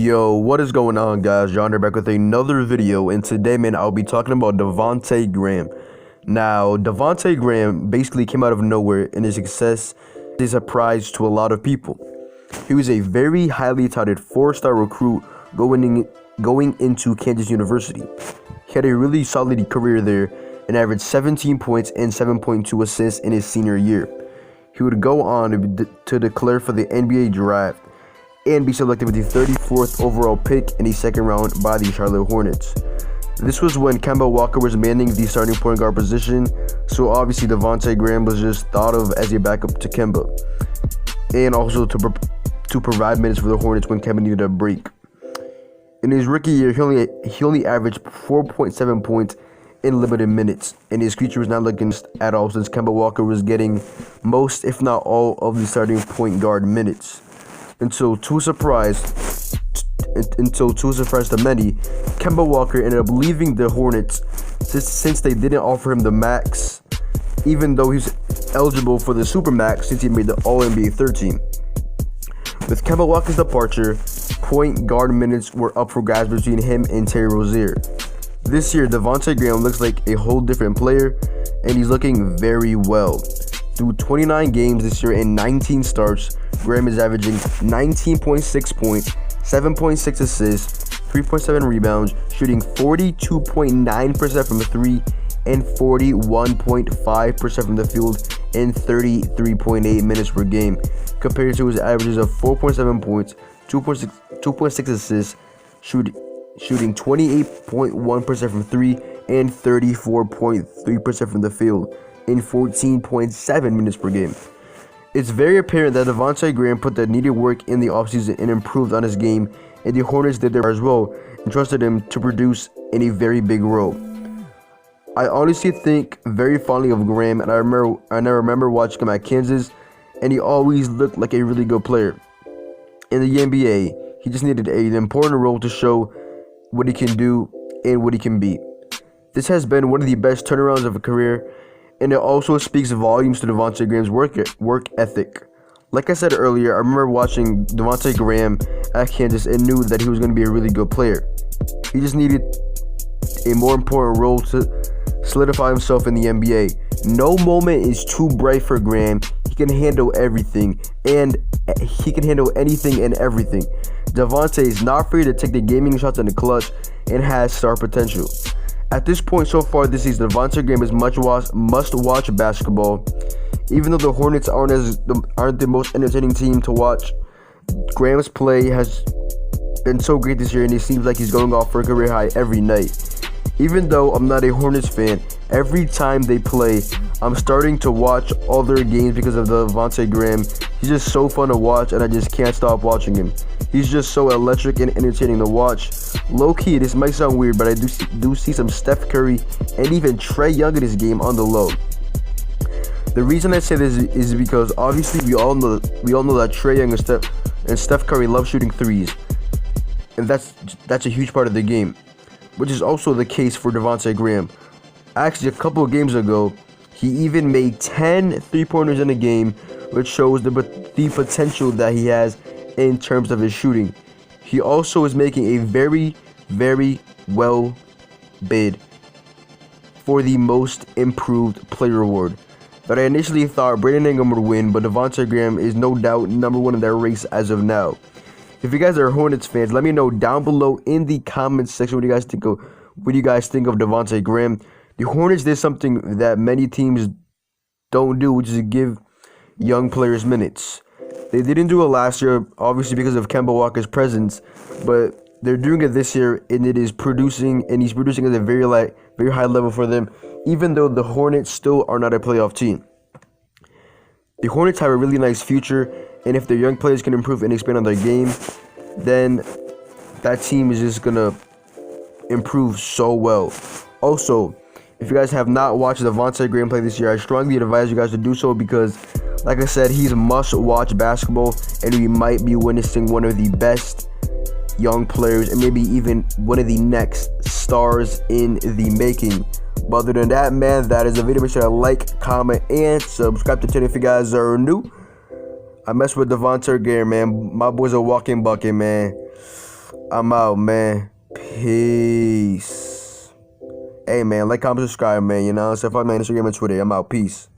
Yo, what is going on, guys? John here back with another video, and today, man, I'll be talking about DeVonte'Graham. Now, DeVonte'Graham basically came out of nowhere, and his success is a surprise to a lot of people. He was a very highly touted 4-star recruit going into Kansas University. He had a really solid career there and averaged 17 points and 7.2 assists in his senior year. He would go on to declare for the NBA draft and be selected with the 34th overall pick in the second round by the Charlotte Hornets. This was when Kemba Walker was manning the starting point guard position, so obviously DeVonte'Graham was just thought of as a backup to Kemba, and also to provide minutes for the Hornets when Kemba needed a break. In his rookie year, he only averaged 4.7 points in limited minutes, and his future was not looking at all since Kemba Walker was getting most, if not all, of the starting point guard minutes. Until to a surprise to many, Kemba Walker ended up leaving the Hornets since they didn't offer him the max, even though he's eligible for the Supermax since he made the All-NBA third team. With Kemba Walker's departure, point guard minutes were up for grabs between him and Terry Rozier. This year, DeVonte'Graham looks like a whole different player, and he's looking very well. Through 29 games this year and 19 starts, Graham is averaging 19.6 points, 7.6 assists, 3.7 rebounds, shooting 42.9% from the 3 and 41.5% from the field in 33.8 minutes per game, compared to his averages of 4.7 points, 2.6 assists, shooting 28.1% from 3 and 34.3% from the field in 14.7 minutes per game. It's very apparent that DeVonte'Graham put the needed work in the offseason and improved on his game, and the Hornets did their as well and trusted him to produce in a very big role. I honestly think very fondly of Graham, and I remember watching him at Kansas, and he always looked like a really good player. In the NBA, he just needed an important role to show what he can do and what he can be. This has been one of the best turnarounds of a career, and it also speaks volumes to DeVonte'Graham's work ethic. Like I said earlier, I remember watching DeVonte'Graham at Kansas and knew that he was going to be a really good player. He just needed a more important role to solidify himself in the NBA. No moment is too bright for Graham. He can handle everything, and he can handle anything and everything. Devonte is not afraid to take the gaming shots in the clutch and has star potential. At this point so far this season, DeVonte'Graham is must-watch basketball. Even though the Hornets aren't the most entertaining team to watch, Graham's play has been so great this year, and it seems like he's going off for a career high every night. Even though I'm not a Hornets fan, every time they play, I'm starting to watch all their games because of DeVonte'Graham. He's just so fun to watch, and I just can't stop watching him. He's just so electric and entertaining to watch. Low-key, this might sound weird, but I do see some Steph Curry and even Trae Young in his game on the low. The reason I say this is because obviously we all know that Trae Young and Steph Curry love shooting threes, and that's a huge part of the game, which is also the case for DeVonte'Graham. Actually, a couple of games ago, he even made 10 three-pointers in a game, which shows the potential that he has in terms of his shooting. He also is making a very, very well bid for the most improved player award that I initially thought Brandon Ingram would win, but DeVonte'Graham is no doubt number one in that race as of now. If you guys are Hornets fans, let me know down below in the comments section what you guys think of DeVonte'Graham. The Hornets did something that many teams don't do, which is give young players minutes. They didn't do it last year, obviously because of Kemba Walker's presence, but they're doing it this year, and he's producing at a very high level for them, even though the Hornets still are not a playoff team. The Hornets have a really nice future, and if their young players can improve and expand on their game, then that team is just gonna improve so well. Also, if you guys have not watched DeVonte'Graham play this year, I strongly advise you guys to do so because, like I said, he's must-watch basketball, and we might be witnessing one of the best young players and maybe even one of the next stars in the making. But other than that, man, that is the video. Make sure to like, comment, and subscribe to the channel if you guys are new. I mess with DeVonte'Graham, man. My boy's a walking bucket, man. I'm out, man. Peace. Hey, man, like, comment, subscribe, man. You know, so follow me on Instagram and Twitter. I'm out. Peace.